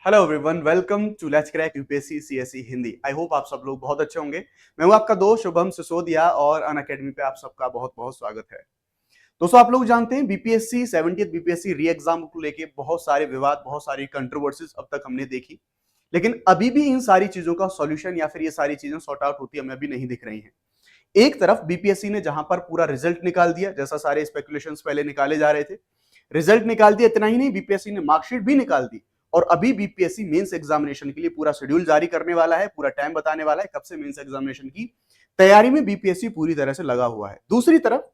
Hello everyone, welcome to let's crack UPSC CSE Hindi. I hope आप सब लोग बहुत अच्छे होंगे। मैं हूं आपका दोस्त शुभम सिसोदिया और अन अकेडमी पे आप सबका बहुत बहुत स्वागत है। दोस्तों, आप लोग जानते हैं बीपीएससी 70th बीपीएससी री एग्जाम को लेके बहुत सारे विवाद, बहुत सारी कंट्रोवर्सीज अब तक हमने देखी, लेकिन अभी भी इन सारी चीजों का सॉल्यूशन या फिर ये सारी चीजें सॉर्ट आउट होती हमें अभी नहीं दिख रही हैं। एक तरफ बीपीएससी ने जहां पर पूरा रिजल्ट निकाल दिया, जैसा सारे स्पेकुलेशंस पहले निकाले जा रहे थे, रिजल्ट निकाल दिया। इतना ही नहीं, बीपीएससी ने मार्कशीट भी निकाल दी और अभी बीपीएससी मेंस एग्जामिनेशन के लिए पूरा शेड्यूल जारी करने वाला है, पूरा टाइम बताने वाला है कब से मेंस एग्जामिनेशन की तैयारी में बीपीएससी पूरी तरह से लगा हुआ है। दूसरी तरफ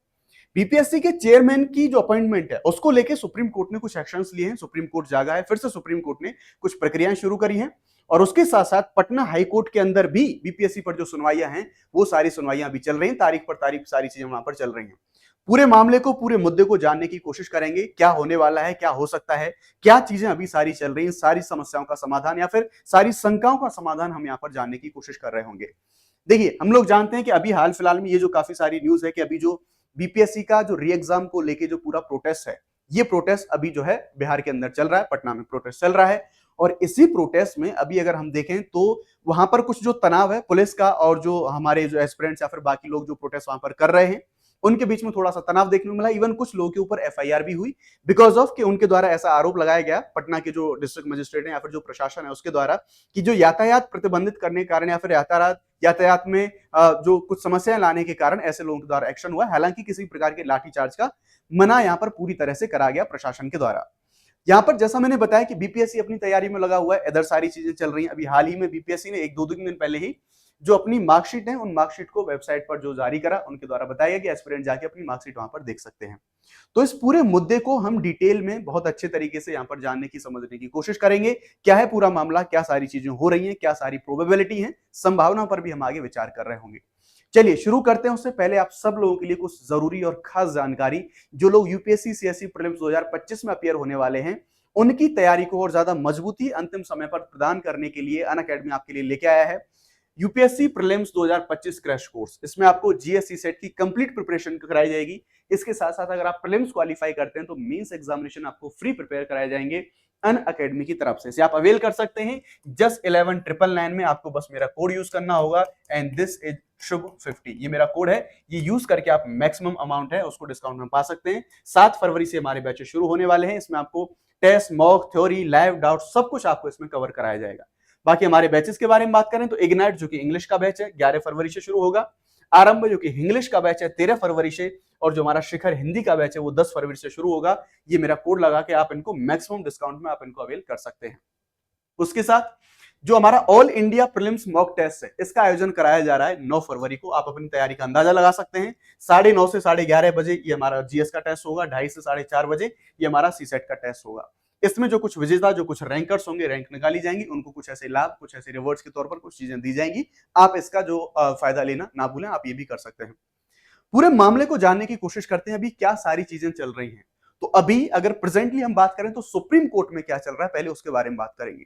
बीपीएससी के चेयरमैन की जो अपॉइंटमेंट है उसको लेके सुप्रीम कोर्ट ने कुछ एक्शंस लिए हैं। सुप्रीम कोर्ट जागा है, फिर से सुप्रीम कोर्ट ने कुछ प्रक्रियाएं शुरू करी हैं और उसके साथ साथ पटना हाई कोर्ट के अंदर भी बीपीएससी पर जो सुनवाइयां हैं वो सारी सुनवाइयां अभी चल रही हैं, तारीख पर तारीख सारी चीजें वहां पर चल रही हैं। पूरे मामले को, पूरे मुद्दे को जानने की कोशिश करेंगे, क्या होने वाला है, क्या हो सकता है, क्या चीजें अभी सारी चल रही हैं, सारी समस्याओं का समाधान या फिर सारी शंकाओं का समाधान हम यहाँ पर जानने की कोशिश कर रहे होंगे। देखिए, हम लोग जानते हैं कि अभी हाल फिलहाल में ये जो काफी सारी न्यूज है कि अभी जो बीपीएससी का जो री एग्जाम को लेके जो पूरा प्रोटेस्ट है, ये प्रोटेस्ट अभी जो है बिहार के अंदर चल रहा है, पटना में प्रोटेस्ट चल रहा है। और इसी प्रोटेस्ट में अभी अगर हम देखें तो वहां पर कुछ जो तनाव है पुलिस का और जो हमारे जो एस्पिरेंट्स या फिर बाकी लोग जो प्रोटेस्ट वहां पर कर रहे हैं उनके बीच में थोड़ा सा तनाव देखने को मिला। इवन कुछ लोगों के ऊपर एफआईआर भी हुई बिकॉज ऑफ कि उनके द्वारा ऐसा आरोप लगाया गया पटना के जो डिस्ट्रिक्ट मजिस्ट्रेट है या फिर जो प्रशासन है उसके द्वारा कि जो यातायात प्रतिबंधित करने के कारण या फिर यातायात में जो कुछ समस्याएं लाने के कारण ऐसे लोगों के द्वारा एक्शन हुआ। हालांकि किसी प्रकार के लाठीचार्ज का मना यहाँ पर पूरी तरह से करा गया प्रशासन के द्वारा। यहाँ पर जैसा मैंने बताया कि बीपीएससी अपनी तैयारी में लगा हुआ है, इधर सारी चीजें चल रही हैं। अभी हाल ही में बीपीएससी ने एक दो दिन पहले ही जो अपनी मार्कशीट है उन मार्कशीट को वेबसाइट पर जो जारी करा उनके द्वारा बताया गया कि एस्पिरेंट जाके अपनी मार्कशीट वहां पर देख सकते हैं। तो इस पूरे मुद्दे को हम डिटेल में बहुत अच्छे तरीके से यहाँ पर जानने की, समझने की कोशिश करेंगे। क्या है पूरा मामला, क्या सारी चीजें हो रही हैं, क्या सारी प्रोबेबिलिटी है, संभावना पर भी हम आगे विचार कर रहे होंगे। चलिए शुरू करते हैं। उससे पहले आप सब लोगों के लिए कुछ जरूरी और खास जानकारी, जो लोग यूपीएससी सीएसई प्रीलिम्स 2025 में अपियर होने वाले हैं उनकी तैयारी को और ज्यादा मजबूती अंतिम समय पर प्रदान करने के लिए अन अकेडमी आपके लिए लेके आया है यूपीएससी प्रीलिम्स 2025 क्रैश कोर्स। इसमें आपको जीएससी सेट की कंप्लीट प्रिपरेशन कराई जाएगी। इसके साथ साथ अगर आप प्रीलिम्स क्वालिफाई करते हैं तो मेंस एग्जामिनेशन आपको फ्री प्रिपेयर कराए जाएंगे अन अकेडमी की तरफ से। इसे आप अवेल कर सकते हैं। जस्ट 11,999 में आपको बस मेरा कोड यूज करना होगा एंड दिस इज शुभ 50। ये मेरा कोड है, ये यूज करके आप मैक्सिमम अमाउंट है उसको डिस्काउंट में पा सकते हैं। 7 फरवरी से हमारे बैचेस शुरू होने वाले हैं। इसमें आपको test, mock, theory, live, doubt सब कुछ आपको इसमें कवर कराया जाएगा। बाकी हमारे बैचेस के बारे में बात करें तो इग्नाइट जो कि इंग्लिश का बैच है 11 फरवरी से शुरू होगा। आरंभ जो कि इंग्लिश का बैच है 13 फरवरी से, और जो हमारा शिखर हिंदी का बैच है वो 10 फरवरी से शुरू होगा। ये मेरा कोड लगा के आप इनको मैक्सिमम डिस्काउंट में आप इनको अवेल कर सकते हैं। उसके साथ जो हमारा all India prelims mock test है इसका आयोजन कराया जा रहा है 9 फरवरी को। आप अपनी तैयारी का अंदाजा लगा सकते हैं। 9:30 से 11:30 बजे ये हमारा जीएस का टेस्ट होगा, 2:30 से 4:30 बजे ये हमारा सी सेट का टेस्ट होगा। इसमें जो कुछ विजेता, जो कुछ रैंकर्स होंगे, रैंक निकाली जाएंगी, उनको कुछ ऐसे लाभ, कुछ ऐसे रिवॉर्ड्स के तौर पर कुछ चीजें दी जाएंगी। आप इसका जो फायदा लेना ना भूलें, आप ये भी कर सकते हैं। पूरे मामले को जानने की कोशिश करते हैं अभी क्या सारी चीजें चल रही हैं। तो अभी अगर प्रेजेंटली हम बात करें तो सुप्रीम कोर्ट में क्या चल रहा है पहले उसके बारे में बात करेंगे।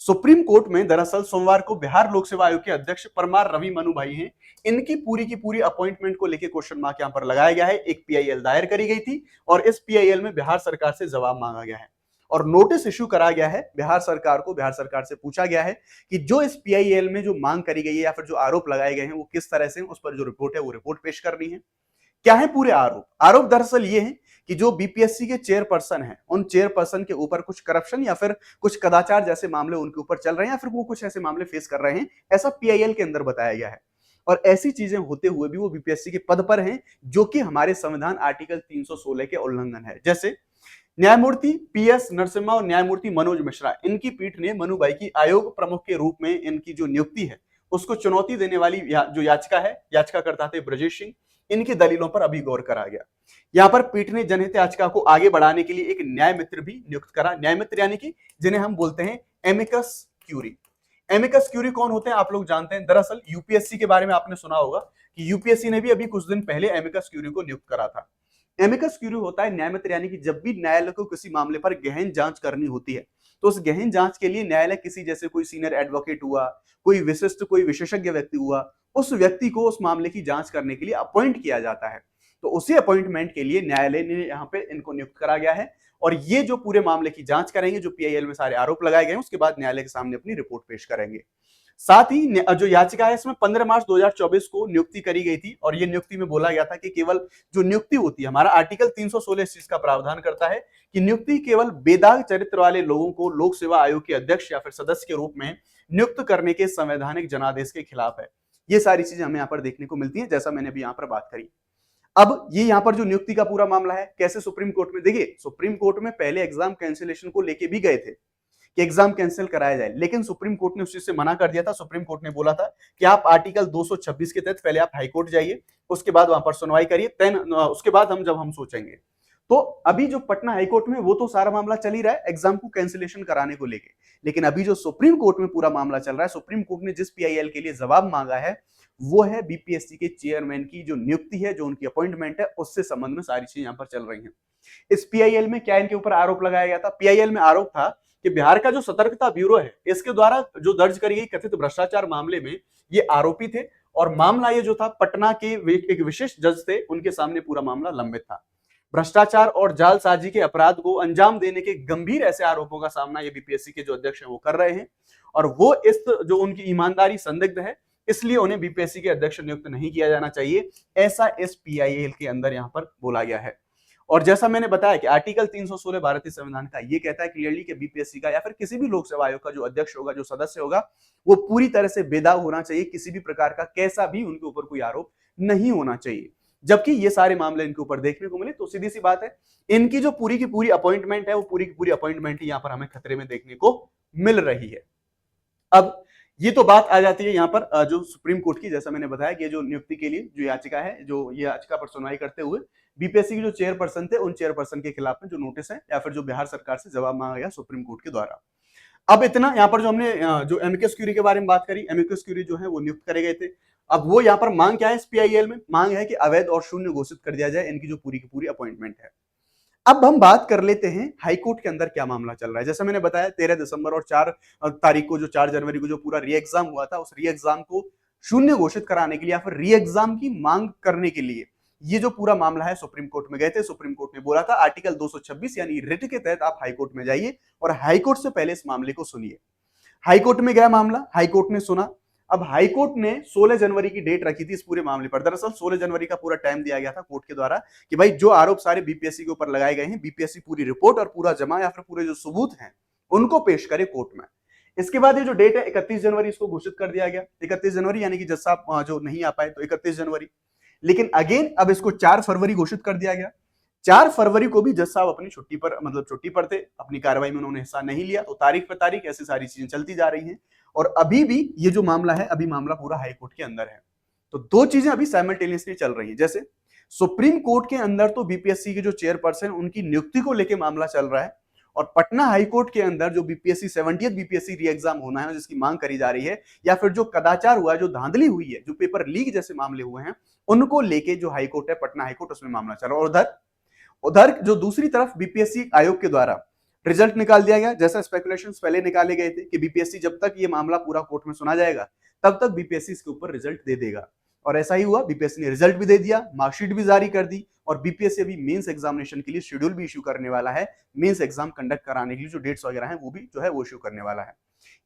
सुप्रीम कोर्ट में दरअसल सोमवार को बिहार लोक सेवा आयोग के अध्यक्ष परमार रवि मनु भाई हैं, इनकी पूरी की पूरी अपॉइंटमेंट को लेकर क्वेश्चन मार्क यहां पर लगाया गया है। एक पीआईएल दायर करी गई थी और इस पीआईएल में बिहार सरकार से जवाब मांगा गया है और नोटिस इश्यू करा गया है बिहार सरकार को। बिहार सरकार से पूछा गया है कि जो इस पीआईएल में जो मांग करी गई है या फिर जो आरोप लगाए गए हैं वो किस तरह से, उस पर जो रिपोर्ट है वो रिपोर्ट पेश करनी है। क्या है पूरे आरोप? आरोप दरअसल ये है कि जो बीपीएससी के चेयरपर्सन हैं उन चेयरपर्सन के ऊपर कुछ करप्शन या फिर कुछ कदाचार जैसे मामले उनके ऊपर चल रहे हैं या फिर वो कुछ ऐसे मामले फेस कर रहे हैं, ऐसा पीआईएल के अंदर बताया गया है। और ऐसी चीजें होते हुए भी वो बीपीएससी के पद पर हैं, जो कि हमारे संविधान आर्टिकल 316 के उल्लंघन है। जैसे न्यायमूर्ति पीएस नरसिम्हा और न्यायमूर्ति मनोज मिश्रा, इनकी पीठ ने मनु भाई की आयोग प्रमुख के रूप में इनकी जो नियुक्ति है उसको चुनौती देने वाली जो याचिका है, याचिकाकर्ता थे ब्रजेश सिंह, इनकी दलीलों पर अभी गौर करा गया। यहां पर पीठ ने जनहित याचिका को आगे बढ़ाने के लिए एक न्याय मित्र भी नियुक्त करा। न्याय मित्र यानी कि जिन्हें हम बोलते हैं एमिकस क्यूरी। एमिकस क्यूरी कौन होते हैं आप लोग जानते हैं। दरअसल यूपीएससी के बारे में आपने सुना होगा कि यूपीएससी ने भी अभी कुछ दिन पहले एमिकस क्यूरी को नियुक्त करा था। एमिकस क्यूरी होता है न्याय मित्र, यानी कि जब भी न्यायालय को किसी मामले पर गहन जांच करनी होती है तो उस गहन जांच के लिए न्यायालय किसी, जैसे कोई सीनियर एडवोकेट हुआ, कोई विशिष्ट, कोई विशेषज्ञ व्यक्ति हुआ, उस व्यक्ति को उस मामले की जांच करने के लिए अपॉइंट किया जाता है। तो उसी अपॉइंटमेंट के लिए न्यायालय ने यहाँ पे इनको नियुक्त करा गया है और ये जो पूरे मामले की जांच करेंगे, जो पीआईएल में सारे आरोप लगाए गए हैं, उसके बाद न्यायालय के सामने अपनी रिपोर्ट पेश करेंगे। साथ ही जो याचिका है इसमें 15 मार्च 2024 को नियुक्ति करी गई थी और ये नियुक्ति में बोला गया था कि केवल जो नियुक्ति होती है, हमारा आर्टिकल 316 इस चीज का प्रावधान करता है कि नियुक्ति केवल बेदाग चरित्र वाले लोगों को लोक सेवा आयोग के अध्यक्ष या फिर सदस्य के रूप में नियुक्त करने के संवैधानिक जनादेश के खिलाफ है। ये सारी चीजें हमें यहाँ पर देखने को मिलती है, जैसा मैंने अभी यहाँ पर बात करी। अब ये यहाँ पर जो नियुक्ति का पूरा मामला है, कैसे सुप्रीम कोर्ट में, देखिए सुप्रीम कोर्ट में पहले एग्जाम कैंसिलेशन को लेके भी गए थे कि एग्जाम कैंसिल कराया जाए, लेकिन सुप्रीम कोर्ट ने उस चीज से मना कर दिया था। सुप्रीम कोर्ट ने बोला था कि आप आर्टिकल 226 के तहत पहले आप हाईकोर्ट जाइए, उसके बाद वहां पर सुनवाई करिए, देन उसके बाद हम सोचेंगे। तो अभी जो पटना हाईकोर्ट में वो तो सारा मामला चल ही रहा है एग्जाम को कैंसिलेशन कराने को लेके, लेकिन अभी जो सुप्रीम कोर्ट में पूरा मामला चल रहा है, सुप्रीम कोर्ट ने जिस पीआईएल के लिए जवाब मांगा है वो है बीपीएससी के चेयरमैन की जो नियुक्ति है, जो उनकी अपॉइंटमेंट है, उससे संबंध में सारी चीजें यहाँ पर चल रही हैं। इस पीआईएल में क्या इनके ऊपर आरोप लगाया गया था? पीआईएल में आरोप था कि बिहार का जो सतर्कता ब्यूरो है, इसके द्वारा जो दर्ज करी गई कथित भ्रष्टाचार मामले में ये आरोपी थे और मामला ये जो था पटना के एक विशेष जज थे, उनके सामने पूरा मामला लंबित था। भ्रष्टाचार और जालसाजी के अपराध को अंजाम देने के गंभीर ऐसे आरोपों का सामना ये बीपीएससी के जो अध्यक्ष हैं वो कर रहे हैं और वो इस जो उनकी ईमानदारी संदिग्ध है, इसलिए उन्हें बीपीएससी के अध्यक्ष नियुक्त नहीं किया जाना चाहिए, ऐसा इस पीआईएल के अंदर यहां पर बोला गया है। और जैसा मैंने बताया कि आर्टिकल 316 भारतीय संविधान का ये कहता है क्लियरली कि बीपीएससी का या फिर किसी भी लोक सेवा आयोग का जो अध्यक्ष होगा, जो सदस्य होगा, वो पूरी तरह से बेदाग होना चाहिए, किसी भी प्रकार का कैसा भी उनके ऊपर कोई आरोप नहीं होना चाहिए। जबकि ये सारे मामले इनके ऊपर देखने को मिले तो सीधी सी बात है, इनकी जो पूरी की पूरी अपॉइंटमेंट है वो पूरी की पूरी अपॉइंटमेंट ही यहाँ पर हमें खतरे में देखने को मिल रही है। अब ये तो बात आ जाती है यहाँ पर जो सुप्रीम कोर्ट की, जैसा मैंने बताया कि जो नियुक्ति के लिए जो याचिका है, जो ये याचिका पर सुनवाई करते हुए बीपीएससी के जो चेयरपर्सन थे, उन चेयरपर्सन के खिलाफ में जो नोटिस है या फिर जो बिहार सरकार से जवाब मांगा गया सुप्रीम कोर्ट के द्वारा। अब इतना यहाँ पर जो हमने जो एमिकस क्यूरी के बारे में बात करी, एमिकस क्यूरी जो है वो नियुक्त करे गए थे। अब वो यहाँ पर मांग क्या है, इस पीआईएल में मांग है कि अवैध और शून्य घोषित कर दिया जाए इनकी जो पूरी की पूरी अपॉइंटमेंट है। अब हम बात कर लेते हैं हाईकोर्ट के अंदर क्या मामला चल रहा है। जैसा मैंने बताया 13 दिसंबर और 4 तारीख को, जो 4 जनवरी को जो पूरा री एग्जाम हुआ था, उस री एग्जाम को शून्य घोषित कराने के लिए या फिर री एग्जाम की मांग करने के लिए ये जो पूरा मामला है सुप्रीम कोर्ट में गए थे। सुप्रीम कोर्ट ने बोला था आर्टिकल 226 यानी रिट के तहत आप हाईकोर्ट में जाइए और हाईकोर्ट से पहले इस मामले को सुनिए। हाईकोर्ट में गया मामला, हाईकोर्ट ने सुना। अब हाईकोर्ट ने 16 जनवरी की डेट रखी थी इस पूरे मामले पर। दरअसल 16 जनवरी का पूरा टाइम दिया गया था कोर्ट के द्वारा कि भाई जो आरोप सारे बीपीएससी के ऊपर लगाए गए हैं, बीपीएससी पूरी रिपोर्ट और पूरा जमा या फिर पूरे जो सबूत हैं उनको पेश करे कोर्ट में। इसके बाद ये जो डेट है 31 जनवरी इसको घोषित कर दिया गया। 31 जनवरी यानी कि जज साहब जो नहीं आ पाए तो 31 जनवरी, लेकिन अगेन अब इसको 4 फरवरी घोषित कर दिया गया। 4 फरवरी को भी जज साहब अपनी छुट्टी पर, मतलब छुट्टी पर थे, अपनी कार्रवाई में उन्होंने हिस्सा नहीं लिया। तो तारीख पे तारीख ऐसी सारी चीजें चलती जा रही हैं और अभी भी ये जो मामला है, अभी मामला पूरा हाईकोर्ट के अंदर है। तो दो चीजें अभी साइमल्टेनियसली चल रही हैं। जैसे सुप्रीम कोर्ट के अंदर तो बीपीएससी के जो चेयरपर्सन उनकी नियुक्ति को लेकर मामला चल रहा है और पटना हाईकोर्ट के अंदर जो बीपीएससी 70th बीपीएससी री एग्जाम होना है जिसकी मांग करी जा रही है, या फिर जो कदाचार हुआ है, जो धांधली हुई है, जो पेपर लीक जैसे मामले हुए हैं, उनको लेके जो हाईकोर्ट है पटना हाईकोर्ट, उसमें मामला चल रहा है। और उधर जो दूसरी तरफ बीपीएससी आयोग के द्वारा रिजल्ट निकाल दिया गया। जैसा स्पेकुलेशंस पहले निकाले गए थे कि बीपीएससी जब तक ये मामला पूरा कोर्ट में सुना जाएगा तब तक बीपीएससी इसके ऊपर रिजल्ट दे देगा, और ऐसा ही हुआ। बीपीएससी ने रिजल्ट भी दे दिया, मार्कशीट भी जारी कर दी और बीपीएससी अभी मेंस एग्जामिनेशन के लिए शेड्यूल भी इश्यू करने वाला है। मेंस एग्जाम कंडक्ट कराने के लिए जो डेट्स वगैरह हैं वो भी जो है वो इश्यू करने वाला है।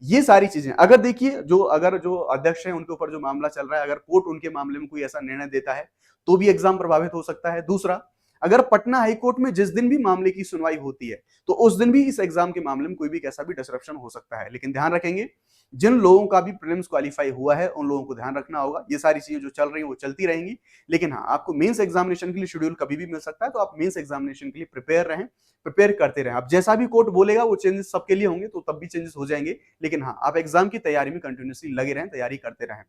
ये सारी चीजें अगर देखिए, अगर जो अध्यक्ष हैं उनके ऊपर जो मामला चल रहा है, अगर कोर्ट उनके मामले में कोई ऐसा निर्णय देता है तो भी एग्जाम प्रभावित हो सकता है। दूसरा, अगर पटना हाईकोर्ट में जिस दिन भी मामले की सुनवाई होती है तो उस दिन भी इस एग्जाम के मामले में कोई भी कैसा भी डिसरप्शन हो सकता है। लेकिन ध्यान रखेंगे, जिन लोगों का भी प्रीलिम्स क्वालिफाई हुआ है उन लोगों को ध्यान रखना होगा। ये सारी चीजें जो चल रही हैं वो चलती रहेंगी, लेकिन हाँ, आपको मेंस एग्जामिनेशन के लिए शेड्यूल कभी भी मिल सकता है, तो आप मेंस एग्जामिनेशन के लिए प्रिपेयर रहें, प्रिपेयर करते रहें। अब जैसा भी कोर्ट बोलेगा वो चेंजेस सबके लिए होंगे, तो तब भी चेंजेस हो जाएंगे, लेकिन हाँ, आप एग्जाम की तैयारी में कंटिन्यूसली लगे रहें, तैयारी करते रहें।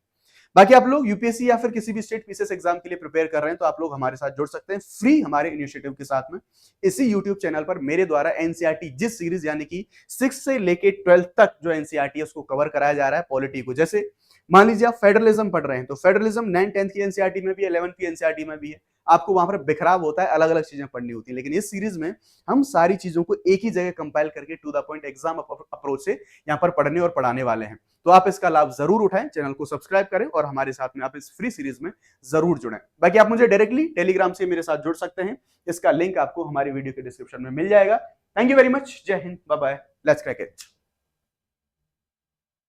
बाकी आप लोग यूपीएससी या फिर किसी भी स्टेट पीसीएस एग्जाम के लिए प्रिपेयर कर रहे हैं तो आप लोग हमारे साथ जुड़ सकते हैं फ्री हमारे इनिशिएटिव के साथ में। इसी यूट्यूब चैनल पर मेरे द्वारा एनसीईआरटी जिस सीरीज यानी कि 6 से लेके 12 तक जो एनसीईआरटी है उसको कवर कराया जा रहा है पॉलिटी को। जैसे मान लीजिए आप फेडरलिज्म पढ़ रहे हैं तो फेडरलिज्म 9th-10th की एनसीईआरटी में भी है, 11th की एनसीईआरटी में भी है। आपको वहां पर बिखराव होता है, अलग अलग चीजें पढ़नी होती है, लेकिन इस सीरीज में हम सारी चीजों को एक ही जगह कंपाइल करके to the point exam approach से यहाँ पर पढ़ने और पढ़ाने वाले हैं। तो आप इसका लाभ जरूर उठाएं, चैनल को सब्सक्राइब करें और हमारे साथ में आप इस फ्री सीरीज में जरूर जुड़ें। बाकी आप मुझे डायरेक्टली टेलीग्राम से मेरे साथ जुड़ सकते हैं, इसका लिंक आपको हमारी वीडियो के डिस्क्रिप्शन में मिल जाएगा। थैंक यू वेरी मच, जय हिंद, bye bye, let's crack it.